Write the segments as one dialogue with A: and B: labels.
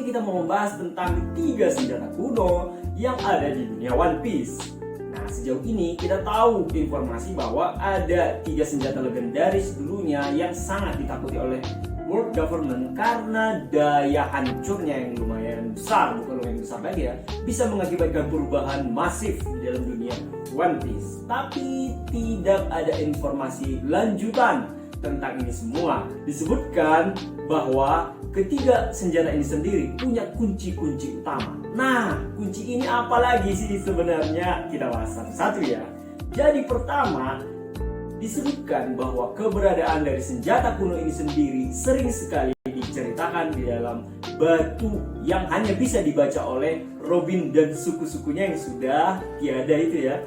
A: kita mau membahas tentang 3 senjata kuno yang ada di dunia One Piece. Nah, sejauh ini kita tahu informasi bahwa ada 3 senjata legendaris dulunya yang sangat ditakuti oleh world government karena daya hancurnya yang lumayan besar, bukan lumayan besar lagi ya, bisa mengakibatkan perubahan masif di dalam dunia One Piece. Tapi tidak ada informasi lanjutan tentang ini semua. Disebutkan bahwa ketiga senjata ini sendiri punya kunci-kunci utama. Nah, kunci ini apa lagi sih sebenarnya? Kita bahas satu-satu ya. Jadi pertama, disebutkan bahwa keberadaan dari senjata kuno ini sendiri sering sekali diceritakan di dalam batu yang hanya bisa dibaca oleh Robin dan suku-sukunya yang sudah tiada itu ya.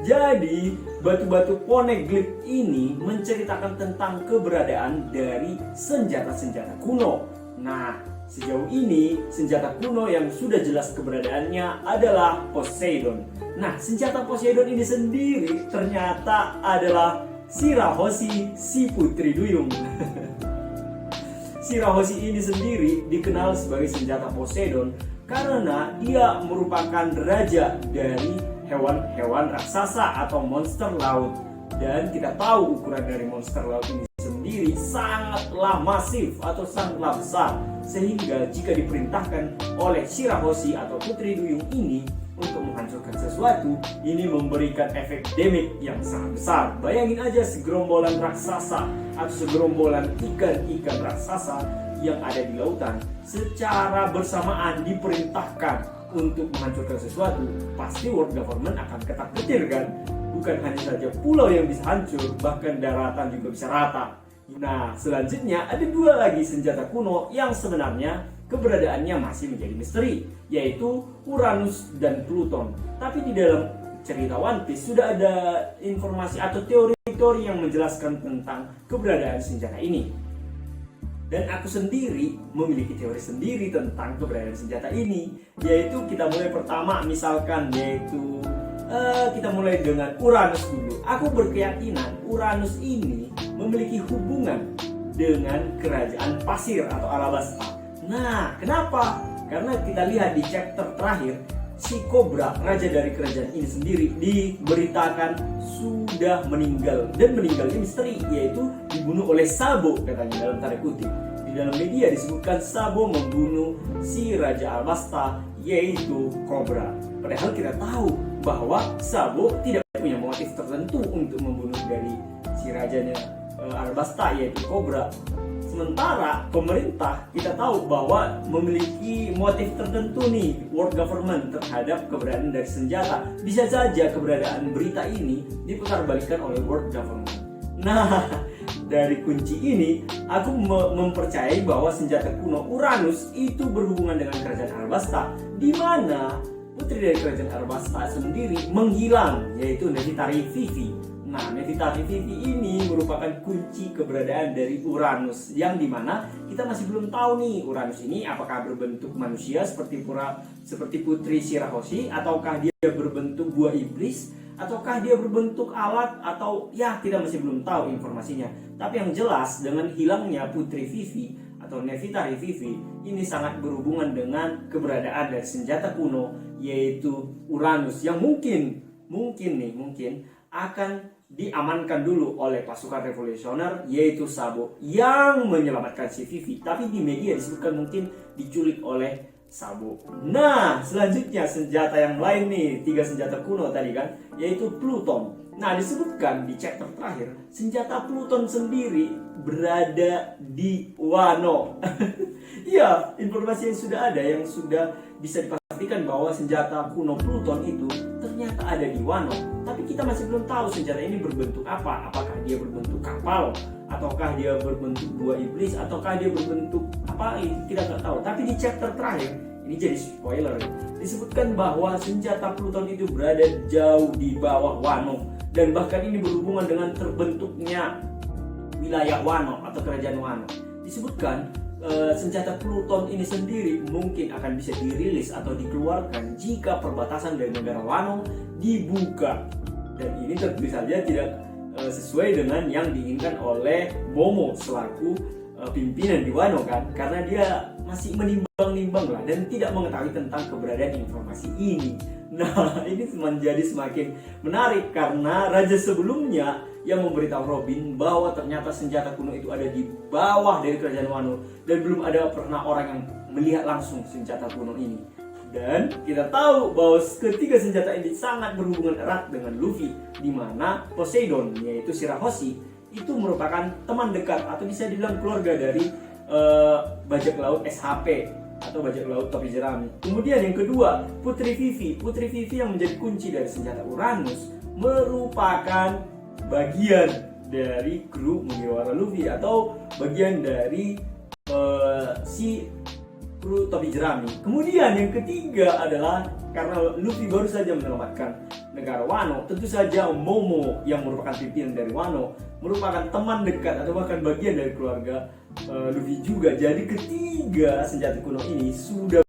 A: Jadi batu-batu poneglyph ini menceritakan tentang keberadaan dari senjata-senjata kuno. Nah, sejauh ini senjata kuno yang sudah jelas keberadaannya adalah Poseidon. Nah, senjata Poseidon ini sendiri ternyata adalah Shirahoshi, si putri duyung. Shirahoshi ini sendiri dikenal sebagai senjata Poseidon karena dia merupakan raja dari hewan-hewan raksasa atau monster laut. Dan kita tahu ukuran dari monster laut ini sendiri sangatlah masif atau sangatlah besar, sehingga jika diperintahkan oleh Shirahoshi atau putri duyung ini untuk menghancurkan sesuatu, ini memberikan efek damage yang sangat besar. Bayangin aja segerombolan raksasa atau segerombolan ikan-ikan raksasa yang ada di lautan secara bersamaan diperintahkan untuk menghancurkan sesuatu, pasti world government akan ketar-ketir kan? Bukan hanya saja pulau yang bisa hancur, bahkan daratan juga bisa rata. Nah, selanjutnya ada 2 lagi senjata kuno yang sebenarnya keberadaannya masih menjadi misteri, yaitu Uranus dan Pluton. Tapi di dalam cerita One Piece sudah ada informasi atau teori-teori yang menjelaskan tentang keberadaan senjata ini. Dan aku sendiri memiliki teori sendiri tentang keberadaan senjata ini, yaitu kita mulai pertama misalkan yaitu kita mulai dengan Uranus dulu. Aku berkeyakinan Uranus ini memiliki hubungan dengan kerajaan pasir atau Alabasta. Nah, kenapa? Karena kita lihat di chapter terakhir, si Cobra, raja dari kerajaan ini sendiri, diberitakan sudah meninggal. Dan meninggalnya misteri, yaitu dibunuh oleh Sabo, katanya dalam tanda kutip. Di dalam media disebutkan Sabo membunuh si Raja Alabasta, yaitu Cobra. Padahal kita tahu bahwa Sabo tidak punya motif tertentu untuk membunuh dari si rajanya Alabasta, yaitu Cobra. Sementara pemerintah kita tahu bahwa memiliki motif tertentu nih, world government, terhadap keberadaan dari senjata. Bisa saja keberadaan berita ini diputarbalikkan oleh world government. Nah, dari kunci ini aku mempercayai bahwa senjata kuno Uranus itu berhubungan dengan kerajaan Alabasta, di mana putri dari kerajaan Alabasta sendiri menghilang, yaitu Nefertari Vivi. Nah, Nefertari Vivi ini merupakan kunci keberadaan dari Uranus, yang dimana kita masih belum tahu nih Uranus ini apakah berbentuk manusia seperti putri Shirahoshi, ataukah dia berbentuk buah iblis, ataukah dia berbentuk alat, atau ya kita masih belum tahu informasinya. Tapi yang jelas dengan hilangnya putri Vivi atau Nefertari Vivi ini sangat berhubungan dengan keberadaan dari senjata kuno, yaitu Uranus, yang mungkin akan diamankan dulu oleh pasukan revolusioner, yaitu Sabo, yang menyelamatkan si Vivi. Tapi di media disebutkan mungkin diculik oleh Sabo. Nah, selanjutnya senjata yang lain nih, 3 senjata kuno tadi kan, yaitu Pluton. Nah, disebutkan di chapter terakhir, senjata Pluton sendiri berada di Wano. Ya, informasi yang sudah ada, yang sudah bisa dipastikan bahwa senjata kuno Pluton itu ternyata ada di Wano. Tapi kita masih belum tahu senjata ini berbentuk apa. Apakah dia berbentuk kapal, ataukah dia berbentuk buah iblis, ataukah dia berbentuk apa, kita nggak tahu. Tapi di chapter terakhir, ini jadi spoiler, disebutkan bahwa senjata Pluton itu berada jauh di bawah Wano. Dan bahkan ini berhubungan dengan terbentuknya wilayah Wano atau kerajaan Wano. Disebutkan senjata Pluton ini sendiri mungkin akan bisa dirilis atau dikeluarkan jika perbatasan dari negara Wano dibuka. Dan ini tentu saja tidak sesuai dengan yang diinginkan oleh Momo selaku pimpinan di Wano kan, karena dia masih menimbang-nimbang lah dan tidak mengetahui tentang keberadaan informasi ini. Nah, ini menjadi semakin menarik karena raja sebelumnya yang memberitahu Robin bahwa ternyata senjata kuno itu ada di bawah dari kerajaan Wano dan belum ada pernah orang yang melihat langsung senjata kuno ini. Dan kita tahu bahwa ketiga senjata ini sangat berhubungan erat dengan Luffy, di mana Poseidon, yaitu Shirahoshi, itu merupakan teman dekat atau bisa dibilang keluarga dari bajak laut SHP atau bajak laut topi jerami. Kemudian yang kedua, Putri Vivi. Putri Vivi yang menjadi kunci dari senjata Uranus merupakan bagian dari kru Mugiwara Luffy atau bagian dari si kru topi jerami. Kemudian yang ketiga adalah karena Luffy baru saja menyelamatkan negara Wano, tentu saja Momo yang merupakan pimpinan dari Wano merupakan teman dekat atau bahkan bagian dari keluarga Luffy juga. Jadi ketiga senjata kuno ini sudah